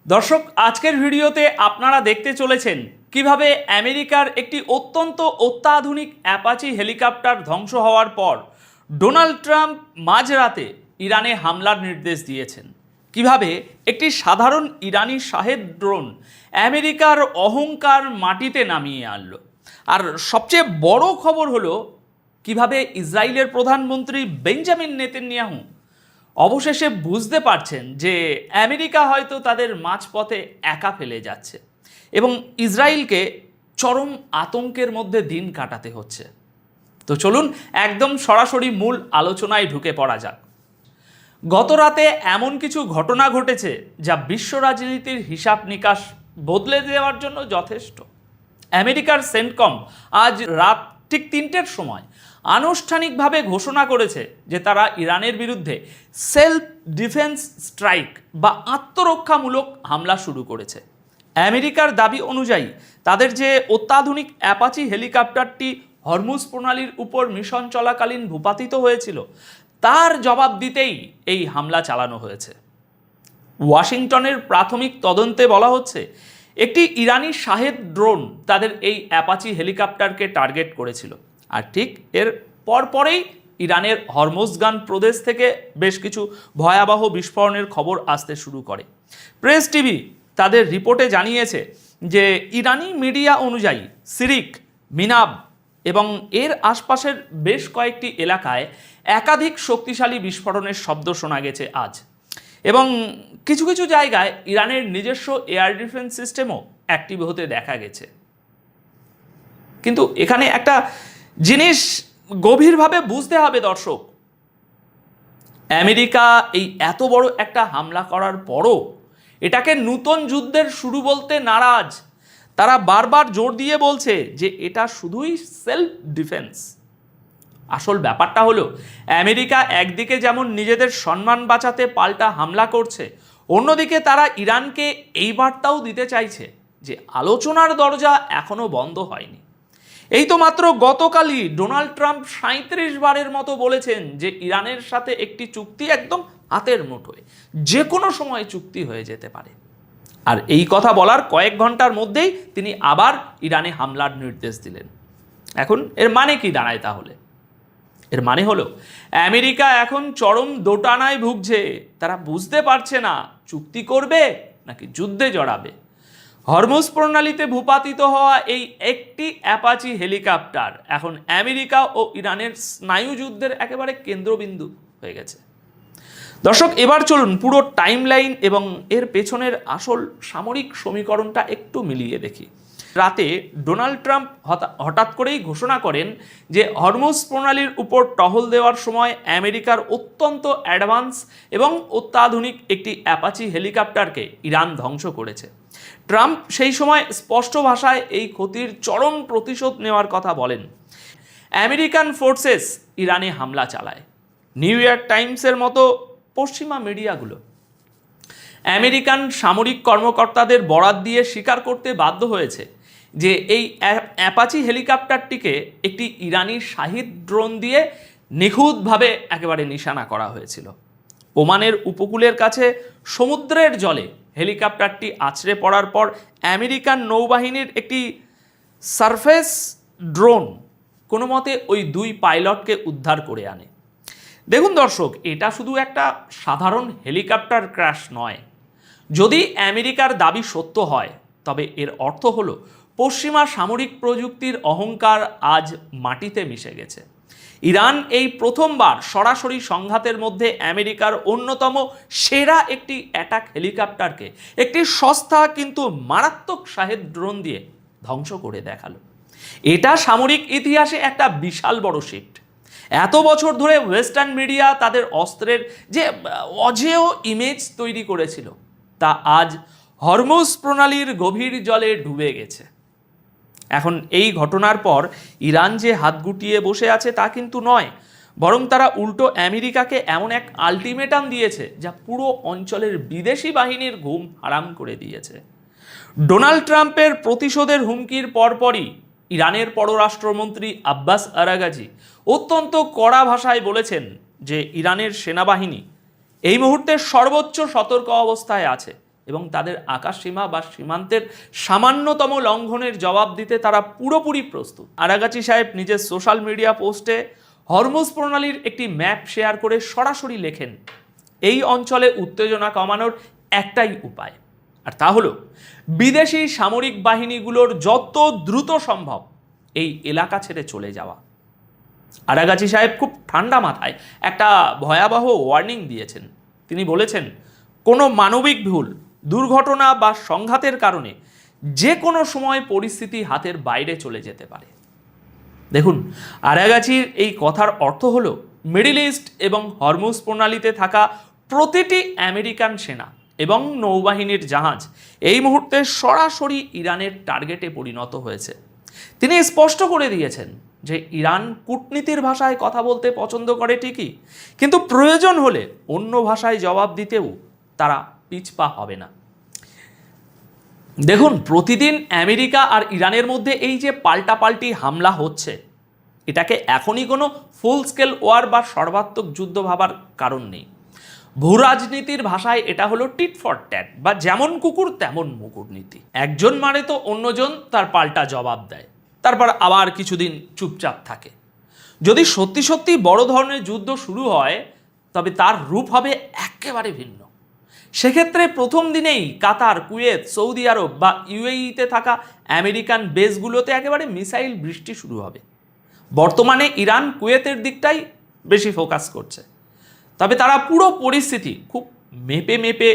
দর্শক, আজকের ভিডিওতে আপনারা দেখতে চলেছেন কিভাবে আমেরিকার একটি অত্যন্ত অত্যাধুনিক অ্যাপাচি হেলিকপ্টার ধ্বংস হওয়ার পর ডোনাল্ড ট্রাম্প মাঝরাতে ইরানে হামলার নির্দেশ দিয়েছেন। কিভাবে একটি সাধারণ ইরানি শাহেদ ড্রোন আমেরিকার অহংকার মাটিতে নামিয়ে আনলো। আর সবচেয়ে বড় খবর হলো কিভাবে ইসরায়েলের প্রধানমন্ত্রী বেঞ্জামিন নেতানিয়াহু অবশেষে বুঝতে পারছেন যে আমেরিকা হয়তো তাদের মাঝপথে একা ফেলে যাচ্ছে এবং ইসরায়েলকে চরম আতঙ্কের মধ্যে দিন কাটাতে হচ্ছে। তো চলুন একদম সরাসরি মূল আলোচনায় ঢুকে পড়া যাক। গত রাতে এমন কিছু ঘটনা ঘটেছে যা বিশ্ব রাজনীতির হিসাব নিকাশ বদলে দেওয়ার জন্য যথেষ্ট। আমেরিকার সেন্টকম আজ রাত ঠিক 3টের সময় আনুষ্ঠানিকভাবে ঘোষণা করেছে যে তারা ইরানের বিরুদ্ধে সেলফ ডিফেন্স স্ট্রাইক বা আত্মরক্ষামূলক হামলা শুরু করেছে। আমেরিকার দাবি অনুযায়ী তাদের যে অত্যাধুনিক অ্যাপাচি হেলিকপ্টারটি হরমুজ প্রণালীর উপর মিশন চলাকালীন ভূপাতিত হয়েছিল তার জবাব দিতেই এই হামলা চালানো হয়েছে। ওয়াশিংটনের প্রাথমিক তদন্তে বলা হচ্ছে একটি ইরানি শাহেদ ড্রোন তাদের এই অ্যাপাচি হেলিকপ্টারকে টার্গেট করেছিল। আর ঠিক এর পরপরেই ইরানের হরমোজগান প্রদেশ থেকে বেশ কিছু ভয়াবহ বিস্ফোরণের খবর আসতে শুরু করে। প্রেস টিভি তাদের রিপোর্টে জানিয়েছে যে ইরানি মিডিয়া অনুযায়ী সিরিক, মিনাব এবং এর আশপাশের বেশ কয়েকটি এলাকায় একাধিক শক্তিশালী বিস্ফোরণের শব্দ শোনা গেছে আজ, এবং কিছু কিছু জায়গায় ইরানের নিজস্ব এয়ার ডিফেন্স সিস্টেমও অ্যাক্টিভ হতে দেখা গেছে। কিন্তু এখানে একটা জিনিস গভীরভাবে বুঝতে হবে দর্শক, আমেরিকা এই এত বড় একটা হামলা করার পরও এটাকে নতুন যুদ্ধের শুরু বলতে নারাজ। তারা বারবার জোর দিয়ে বলছে যে এটা শুধুই সেলফ ডিফেন্স। আসল ব্যাপারটা হলো আমেরিকা একদিকে যেমন নিজেদের সম্মান বাঁচাতে পাল্টা হামলা করছে, অন্যদিকে তারা ইরানকে এই বার্তাও দিতে চাইছে যে আলোচনার দরজা এখনো বন্ধ হয়নি। এই তো মাত্র গতকালই ডোনাল্ড ট্রাম্প 37 বারের মতো বলেছেন যে ইরানের সাথে একটি চুক্তি একদম হাতের মুঠোয়, যে কোনো সময় চুক্তি হয়ে যেতে পারে। আর এই কথা বলার কয়েক ঘন্টার মধ্যেই তিনি আবার ইরানে হামলার নির্দেশ দিলেন। এখন এর মানে কি দাঁড়ায় তাহলে? এর মানে হলো আমেরিকা এখন চরম দোটানায় ভুগছে। তারা বুঝতে পারছে না চুক্তি করবে নাকি যুদ্ধে জড়াবে। হরমুজ প্রণালীতে ভূপাতিত হওয়া এই একটি অ্যাপাচি হেলিকপ্টার এখন আমেরিকা ও ইরানের স্নায়ুযুদ্ধের একেবারে কেন্দ্রবিন্দু হয়ে গেছে। দর্শক, এবার চলুন পুরো টাইমলাইন এবং এর পেছনের আসল সামরিক সমীকরণটা একটু মিলিয়ে দেখি। রাতে ডোনাল্ড ট্রাম্প হঠাৎ করেই ঘোষণা করেন যে হরমুজ প্রণালীর উপর টহল দেওয়ার সময় আমেরিকার অত্যন্ত অ্যাডভান্স এবং অত্যাধুনিক একটি অ্যাপাচি হেলিকপ্টারকে ইরান ধ্বংস করেছে। ট্রাম্প সেই সময় স্পষ্ট ভাষায় এই ক্ষতির চরম প্রতিশোধ নেওয়ার কথা বলেন। আমেরিকান ফোর্সেস ইরানে হামলা চালায়। নিউ ইয়র্ক টাইমসের মতো পশ্চিমা মিডিয়াগুলো আমেরিকান সামরিক কর্মকর্তাদের বরাত দিয়ে স্বীকার করতে বাধ্য হয়েছে যে এই অ্যাপাচি হেলিকপ্টারটিকে একটি ইরানি শাহিদ ড্রোন দিয়ে নিখুঁতভাবে একেবারে নিশানা করা হয়েছিল। ওমানের উপকূলের কাছে সমুদ্রের জলে হেলিকপ্টারটি আছড়ে পড়ার পর আমেরিকান নৌবাহিনীর একটি সারফেস ড্রোন কোনো মতে ওই 2 পাইলটকে উদ্ধার করে আনে। দেখুন দর্শক, এটা শুধু একটা সাধারণ হেলিকপ্টার ক্র্যাশ নয়। যদি আমেরিকার দাবি সত্য হয় তবে এর অর্থ হলো পশ্চিমা সামরিক প্রযুক্তির অহংকার আজ মাটিতে মিশে গেছে। ইরান এই প্রথমবার সরাসরি সংঘাতের মধ্যে আমেরিকার অন্যতম সেরা একটি অ্যাটাক হেলিকপ্টারকে একটি সস্তা কিন্তু মারাত্মক শাহেদ ড্রোন দিয়ে ধ্বংস করে দেখালো। এটা সামরিক ইতিহাসে একটা বিশাল বড় শিফট। এত বছর ধরে ওয়েস্টার্ন মিডিয়া তাদের অস্ত্রের যে অজেয় ইমেজ তৈরি করেছিল তা আজ হরমুজ প্রণালীর গভীর জলে ডুবে গেছে। এখন এই ঘটনার পর ইরান যে হাত গুটিয়ে বসে আছে তা কিন্তু নয়, বরং তারা উল্টো আমেরিকাকে এমন এক আলটিমেটাম দিয়েছে যা পুরো অঞ্চলের বিদেশি বাহিনীর ঘুম হারাম করে দিয়েছে। ডোনাল্ড ট্রাম্পের প্রতিশোধের হুমকির পরপরই ইরানের পররাষ্ট্রমন্ত্রী আব্বাস আরাগাজি অত্যন্ত কড়া ভাষায় বলেছেন যে ইরানের সেনাবাহিনী এই মুহূর্তে সর্বোচ্চ সতর্ক অবস্থায় আছে এবং তাদের আকাশসীমা বা সীমান্তের সামান্যতম লঙ্ঘনের জবাব দিতে তারা পুরোপুরি প্রস্তুত। আরাগাচি সাহেব নিজের সোশ্যাল মিডিয়া পোস্টে হরমুজ প্রণালীর একটি ম্যাপ শেয়ার করে সরাসরি লেখেন, এই অঞ্চলে উত্তেজনা কমানোর একটাই উপায়, আর তা হলো বিদেশি সামরিক বাহিনীগুলোর যত দ্রুত সম্ভব এই এলাকা ছেড়ে চলে যাওয়া। আরাগাচি সাহেব খুব ঠান্ডা মাথায় একটা ভয়াবহ ওয়ার্নিং দিয়েছেন। তিনি বলেছেন, কোনো মানবিক ভুল, দুর্ঘটনা বা সংঘাতের কারণে যে কোনো সময় পরিস্থিতি হাতের বাইরে চলে যেতে পারে। দেখুন, আরাগাচির এই কথার অর্থ হলো মিডল ইস্ট এবং হরমুজ প্রণালীতে থাকা প্রতিটি আমেরিকান সেনা এবং নৌবাহিনীর জাহাজ এই মুহূর্তে সরাসরি ইরানের টার্গেটে পরিণত হয়েছে। তিনি স্পষ্ট করে দিয়েছেন যে ইরান কূটনীতির ভাষায় কথা বলতে পছন্দ করে ঠিকই, কিন্তু প্রয়োজন হলে অন্য ভাষায় জবাব দিতেও তারা পিছপা হবে না। দেখুন, প্রতিদিন আমেরিকা আর ইরানের মধ্যে এই যে পাল্টাপাল্টি হামলা হচ্ছে, এটাকে এখনই কোনো ফুল স্কেল ওয়ার বা সর্বাত্মক যুদ্ধ ভাবার কারণ নেই। ভূরাজনীতির ভাষায় এটা হলো টিট ফর ট্যাট বা যেমন কুকুর তেমন মুকুর নীতি। একজন মারে তো অন্যজন তার পাল্টা জবাব দেয়, তারপর আবার কিছুদিন চুপচাপ থাকে। যদি সত্যি সত্যি বড় ধরনের যুদ্ধ শুরু হয়, তবে তার রূপ হবে একেবারে ভিন্ন। সেক্ষেত্রে প্রথম দিনেই কাতার, কুয়েত, সৌদি আরব বা ইউএইতে থাকা আমেরিকান বেসগুলোতে একেবারে মিসাইল বৃষ্টি শুরু হবে। বর্তমানে ইরান কুয়েতের দিকটাই বেশি ফোকাস করছে, তবে তারা পুরো পরিস্থিতি খুব মেপে মেপে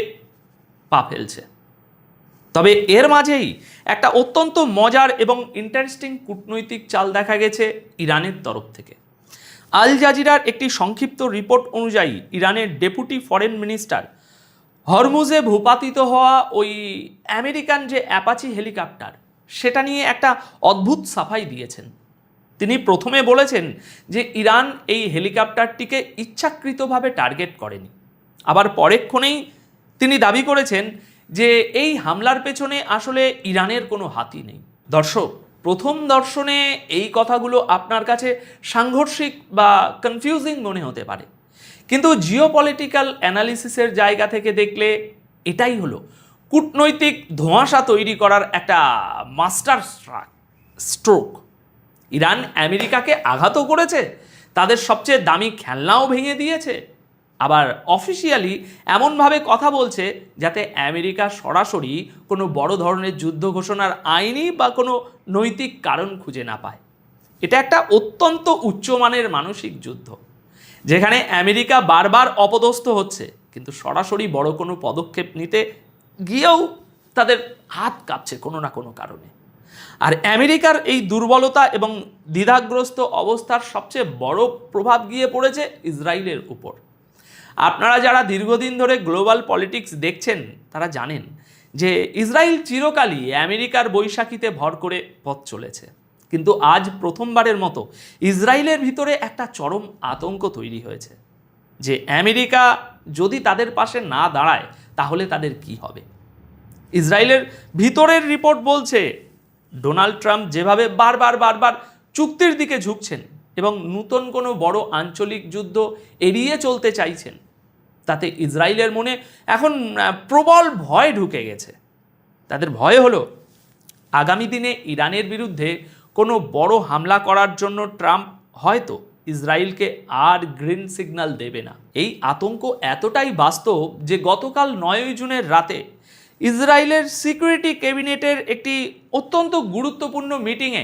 পা ফেলছে। তবে এর মাঝেই একটা অত্যন্ত মজার এবং ইন্টারেস্টিং কূটনৈতিক চাল দেখা গেছে ইরানের তরফ থেকে। আল জাজিরার একটি সংক্ষিপ্ত রিপোর্ট অনুযায়ী ইরানের ডেপুটি ফরেন মিনিস্টার হরমুজে ভূপাতিত হওয়া ওই আমেরিকান যে অ্যাপাচি হেলিকপ্টার, সেটা নিয়ে একটা অদ্ভুত সাফাই দিয়েছেন। তিনি প্রথমে বলেছেন যে ইরান এই হেলিকপ্টারটিকে ইচ্ছাকৃতভাবে টার্গেট করেনি। আবার পরেক্ষণেই তিনি দাবি করেছেন যে এই হামলার পেছনে আসলে ইরানের কোনো হাতই নেই। দর্শক, প্রথম দর্শনে এই কথাগুলো আপনার কাছে সাংঘর্ষিক বা কনফিউজিং মনে হতে পারে, কিন্তু জিওপলিটিক্যাল অ্যানালিসিসের জায়গা থেকে দেখলে এটাই হলো কূটনৈতিক ধোঁয়াশা তৈরি করার একটা মাস্টার স্ট্রোক। ইরান আমেরিকাকে আঘাতও করেছে, তাদের সবচেয়ে দামি খেলনাও ভেঙে দিয়েছে, আবার অফিসিয়ালি এমনভাবে কথা বলছে যাতে আমেরিকা সরাসরি কোনো বড় ধরনের যুদ্ধ ঘোষণার আইনি বা কোনো নৈতিক কারণ খুঁজে না পায়। এটা একটা অত্যন্ত উচ্চমানের মানসিক যুদ্ধ, যেখানে আমেরিকা বারবার অপদস্থ হচ্ছে, কিন্তু সরাসরি বড় কোনো পদক্ষেপ নিতে গিয়েও তাদের হাত কাঁপছে কোনো না কোনো কারণে। আর আমেরিকার এই দুর্বলতা এবং দ্বিধাগ্রস্ত অবস্থার সবচেয়ে বড় প্রভাব গিয়ে পড়েছে ইসরায়েলের উপর। আপনারা যারা দীর্ঘদিন ধরে গ্লোবাল পলিটিক্স দেখছেন, তারা জানেন যে ইসরায়েল চিরকালই আমেরিকার বৈশাখীতে ভর করে পথ চলেছে, কিন্তু আজ প্রথমবারের মতো ইসরায়েলের ভিতরে একটা চরম আতঙ্ক তৈরি হয়েছে যে আমেরিকা যদি তাদের পাশে না দাঁড়ায় তাহলে তাদের কি হবে। ইসরায়েলের ভিতরের রিপোর্ট বলছে ডোনাল্ড ট্রাম্প যেভাবে বারবার চুক্তির দিকে ঝুঁকছেন এবং নতুন কোনো বড় আঞ্চলিক যুদ্ধ এড়িয়ে চলতে চাইছেন, তাতে ইসরায়েলের মনে এখন প্রবল ভয় ঢুকে গেছে। তাদের ভয় হলো আগামী দিনে ইরানের বিরুদ্ধে কোনো বড় হামলা করার জন্য ট্রাম্প হয়তো ইসরায়েলকে আর গ্রিন সিগন্যাল দেবে না। এই আতঙ্ক এতটাই বাস্তব যে গতকাল 9 জুনের রাতে ইসরায়েলের সিকিউরিটি ক্যাবিনেটের একটি অত্যন্ত গুরুত্বপূর্ণ মিটিংয়ে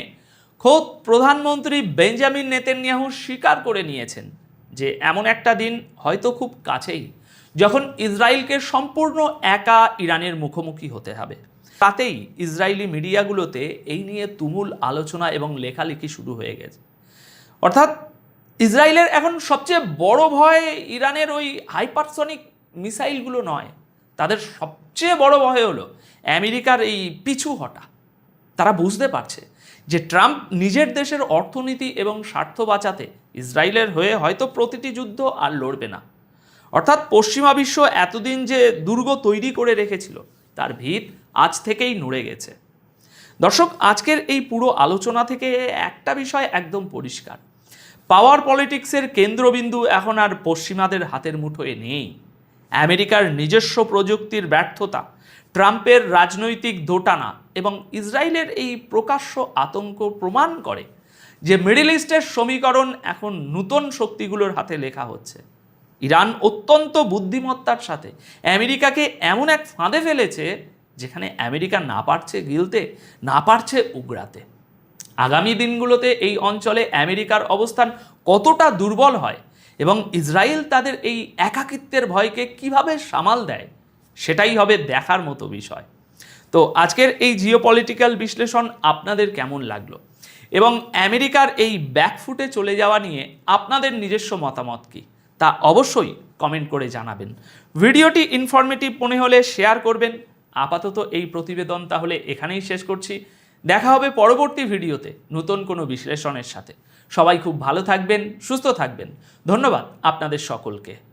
খোদ প্রধানমন্ত্রী বেঞ্জামিন নেতানিয়াহু স্বীকার করে নিয়েছেন যে এমন একটা দিন হয়তো খুব কাছেই যখন ইসরায়েলকে সম্পূর্ণ একা ইরানের মুখোমুখি হতে হবে। তাতেই ইসরায়েলি মিডিয়াগুলোতে এই নিয়ে তুমুল আলোচনা এবং লেখালেখি শুরু হয়ে গেছে। অর্থাৎ ইসরায়েলের এখন সবচেয়ে বড় ভয় ইরানের ওই হাইপারসনিক মিসাইলগুলো নয়, তাদের সবচেয়ে বড় ভয় হলো আমেরিকার এই পিছু হটা। তারা বুঝতে পারছে যে ট্রাম্প নিজের দেশের অর্থনীতি এবং স্বার্থ বাঁচাতে ইসরায়েলের হয়ে হয়তো প্রতিটি যুদ্ধ আর লড়বে না। অর্থাৎ পশ্চিমা বিশ্ব এতদিন যে দুর্গ তৈরি করে রেখেছিল তার ভিত আজ থেকেই নড়ে গেছে। দর্শক, আজকের এই পুরো আলোচনা থেকে একটা বিষয় একদম পরিষ্কার, পাওয়ার পলিটিক্সের কেন্দ্রবিন্দু এখন আর পশ্চিমাদের হাতের মুঠোয় নেই। আমেরিকার নিজস্ব প্রযুক্তির ব্যর্থতা, ট্রাম্পের রাজনৈতিক দোটানা এবং ইসরায়েলের এই প্রকাশ্য আতঙ্ক প্রমাণ করে যে মিডল ইস্টের সমীকরণ এখন নতুন শক্তিগুলোর হাতে লেখা হচ্ছে। ইরান অত্যন্ত বুদ্ধিমত্তার সাথে আমেরিকাকে এমন এক ফাঁদে ফেলেছে যেখানে আমেরিকা না পারছে গিলতে, না পারছে উগড়াতে। আগামী দিনগুলোতে এই অঞ্চলে আমেরিকার অবস্থান কতটা দুর্বল হয় এবং ইসরায়েল তাদের এই একাকিত্বের ভয়কে কিভাবে সামাল দেয়, সেটাই হবে দেখার মতো বিষয়। তো আজকের এই জিওপলিটিক্যাল বিশ্লেষণ আপনাদের কেমন লাগলো এবং আমেরিকার এই ব্যাকফুটে চলে যাওয়া নিয়ে আপনাদের নিজস্ব মতামত কি তা অবশ্যই কমেন্ট করে জানাবেন। ভিডিওটি ইনফরমেটিভ মনে হলে শেয়ার করবেন। আপাতত এই প্রতিবেদন তাহলে এখানেই শেষ করছি। দেখা হবে পরবর্তী ভিডিওতে নতুন কোনো বিশ্লেষণের সাথে। সবাই খুব ভালো থাকবেন, সুস্থ থাকবেন। ধন্যবাদ আপনাদের সকলকে।